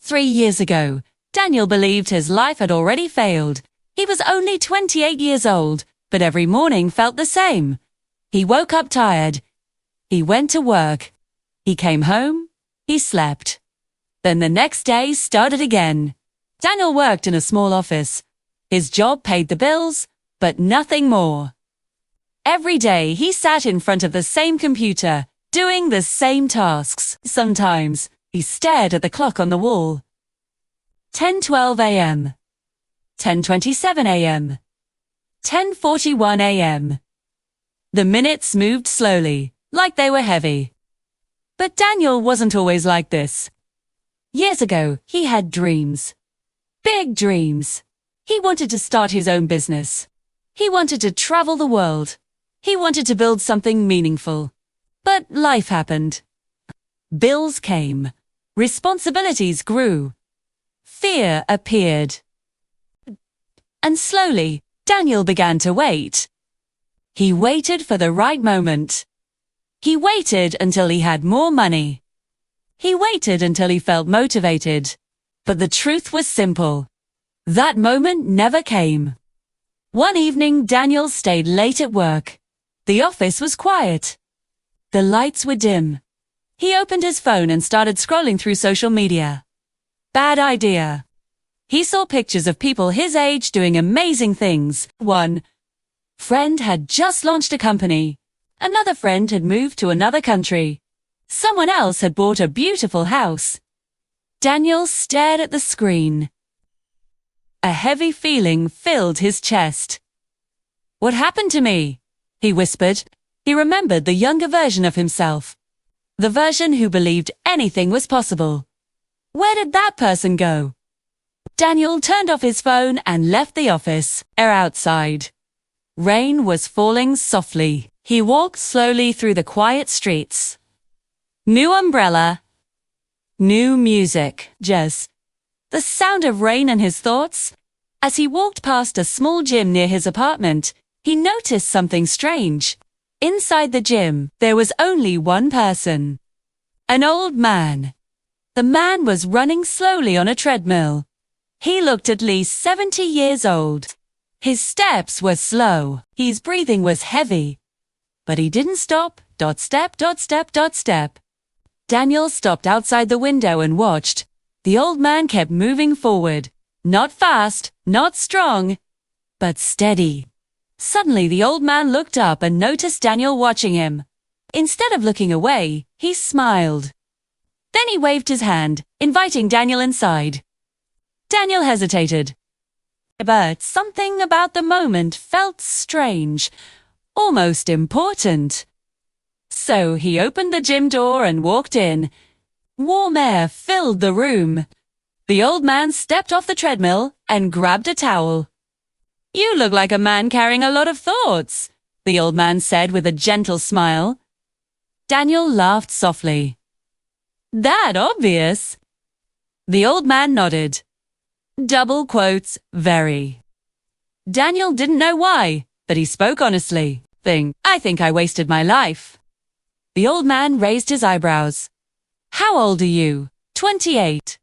3 years ago, Daniel believed his life had already failed. He was only 28 years old, but every morning felt the same. He woke up tired. He went to work. He came home. He slept. Then the next day started again. Daniel worked in a small office. His job paid the bills, but nothing more. Every day he sat in front of the same computer, doing the same tasks. Sometimes he stared at the clock on the wall. 10:12 a.m. 10:27 a.m. 10:41 a.m. The minutes moved slowly, like they were heavy. But Daniel wasn't always like this. Years ago, he had dreams. Big dreams. He wanted to start his own business. He wanted to travel the world. He wanted to build something meaningful. But life happened. Bills came. Responsibilities grew. Fear appeared. And slowly, Daniel began to wait. He waited for the right moment. He waited until he had more money. He waited until he felt motivated. But the truth was simple. That moment never came. One evening, Daniel stayed late at work. The office was quiet. The lights were dim. He opened his phone and started scrolling through social media. Bad idea. He saw pictures of people his age doing amazing things. One friend had just launched a company. Another friend had moved to another country. Someone else had bought a beautiful house. Daniel stared at the screen. A heavy feeling filled his chest. "What happened to me?" he whispered. He remembered the younger version of himself. The version who believed anything was possible. Where did that person go? Daniel turned off his phone and left the office. Outside. Rain was falling softly. He walked slowly through the quiet streets. New umbrella. New music. Jazz. The sound of rain in his thoughts. As he walked past a small gym near his apartment, he noticed something strange. Inside the gym, there was only one person. An old man. The man was running slowly on a treadmill. He looked at least 70 years old. His steps were slow. His breathing was heavy. But he didn't stop. Step. Daniel stopped outside the window and watched. The old man kept moving forward. Not fast, not strong, but steady. Suddenly the old man looked up and noticed Daniel watching him. Instead of looking away, he smiled. Then he waved his hand, inviting Daniel inside. Daniel hesitated. But something about the moment felt strange, almost important. So he opened the gym door and walked in. Warm air filled the room. The old man stepped off the treadmill and grabbed a towel. "You look like a man carrying a lot of thoughts," the old man said with a gentle smile. Daniel laughed softly. "That obvious?" The old man nodded. Double quotes, very. Daniel didn't know why, but he spoke honestly. I think I wasted my life." The old man raised his eyebrows. "How old are you?" 28.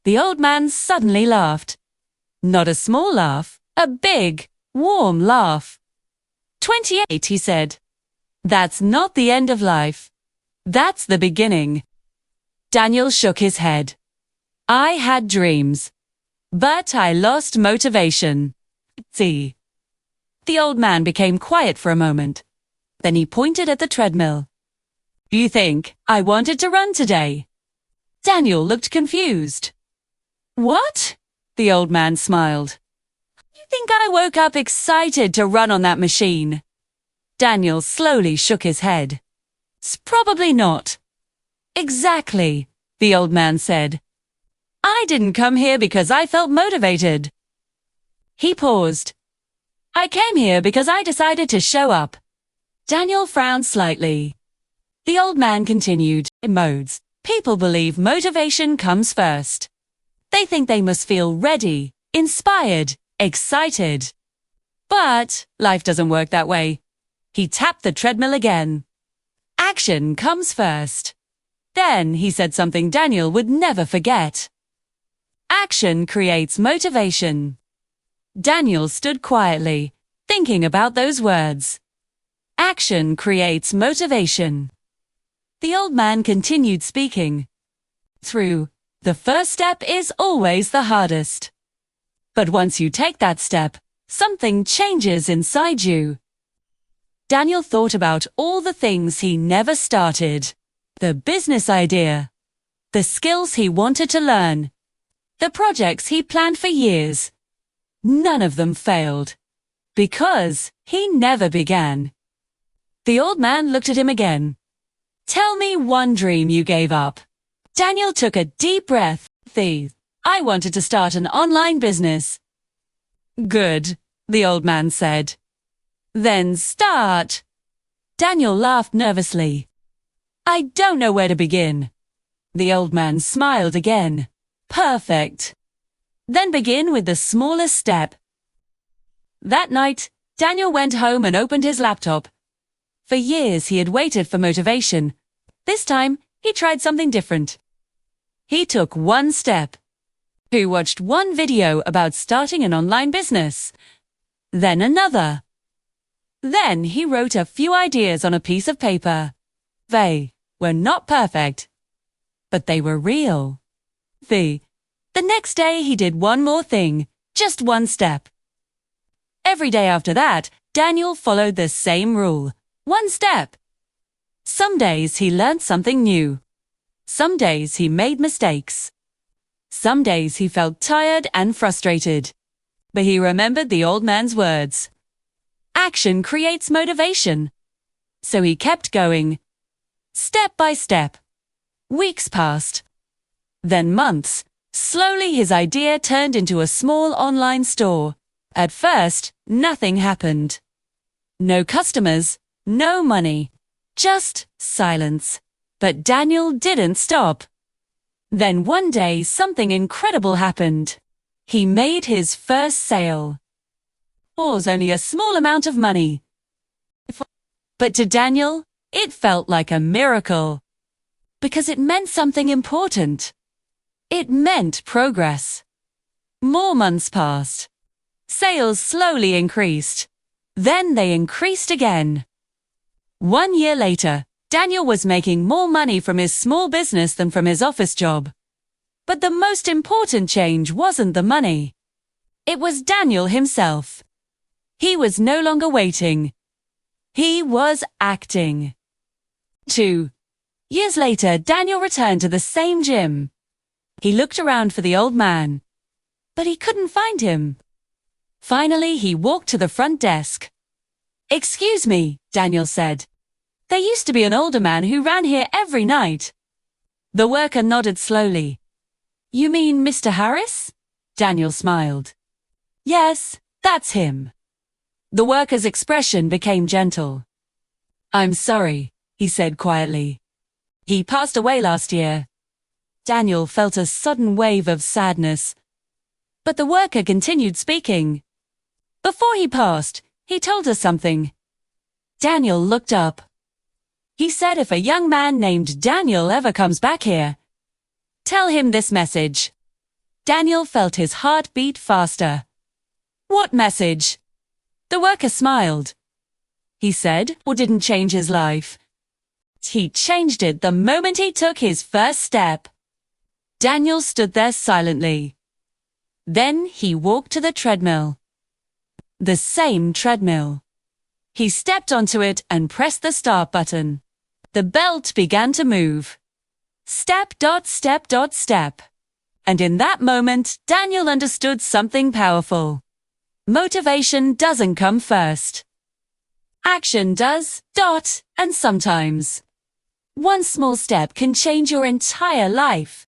The old man suddenly laughed. Not a small laugh, a big, warm laugh. 28, he said. "That's not the end of life. That's the beginning." Daniel shook his head. "I had dreams, but I lost motivation." See. The old man became quiet for a moment. Then he pointed at the treadmill. "Do you think I wanted to run today?" Daniel looked confused. "What?" The old man smiled. "You think I woke up excited to run on that machine?" Daniel slowly shook his head. "Probably not." "Exactly," the old man said. "I didn't come here because I felt motivated." He paused. "I came here because I decided to show up." Daniel frowned slightly. The old man continued. In modes, people believe motivation comes first. They think they must feel ready, inspired, excited. But life doesn't work that way. He tapped the treadmill again. Action comes first. Then he said something Daniel would never forget. Action creates motivation. Daniel stood quietly, thinking about those words. Action creates motivation. The old man continued speaking. The first step is always the hardest. But once you take that step, something changes inside you. Daniel thought about all the things he never started. The business idea. The skills he wanted to learn. The projects he planned for years. None of them failed. Because he never began. The old man looked at him again. Tell me one dream you gave up. Daniel took a deep breath. I wanted to start an online business. Good, the old man said. Then start. Daniel laughed nervously. I don't know where to begin. The old man smiled again. Perfect. Then begin with the smallest step. That night, Daniel went home and opened his laptop. For years he had waited for motivation. This time, he tried something different. He took one step. He watched one video about starting an online business. Then another. Then he wrote a few ideas on a piece of paper. They were not perfect, but they were real. The next day he did one more thing, just one step. Every day after that, Daniel followed the same rule, one step. Some days he learned something new. Some days he made mistakes. Some days he felt tired and frustrated. But he remembered the old man's words. Action creates motivation. So he kept going. Step by step. Weeks passed. Then months. Slowly his idea turned into a small online store. At first, nothing happened. No customers, no money. Just silence. But Daniel didn't stop. Then one day something incredible happened. He made his first sale. It was only a small amount of money. But to Daniel, it felt like a miracle. Because it meant something important. It meant progress. More months passed. Sales slowly increased. Then they increased again. 1 year later, Daniel was making more money from his small business than from his office job. But the most important change wasn't the money. It was Daniel himself. He was no longer waiting. He was acting. 2 years later, Daniel returned to the same gym. He looked around for the old man, but he couldn't find him. Finally, he walked to the front desk. Excuse me, Daniel said. There used to be an older man who ran here every night. The worker nodded slowly. You mean Mr. Harris? Daniel smiled. Yes, that's him. The worker's expression became gentle. I'm sorry, he said quietly. He passed away last year. Daniel felt a sudden wave of sadness. But the worker continued speaking. Before he passed, he told us something. Daniel looked up. He said if a young man named Daniel ever comes back here, tell him this message. Daniel felt his heart beat faster. What message? The worker smiled. He said, or didn't change his life. He changed it the moment he took his first step. Daniel stood there silently. Then he walked to the treadmill. The same treadmill. He stepped onto it and pressed the start button. The belt began to move. Step, step, step. And in that moment, Daniel understood something powerful. Motivation doesn't come first. Action does, and sometimes. One small step can change your entire life.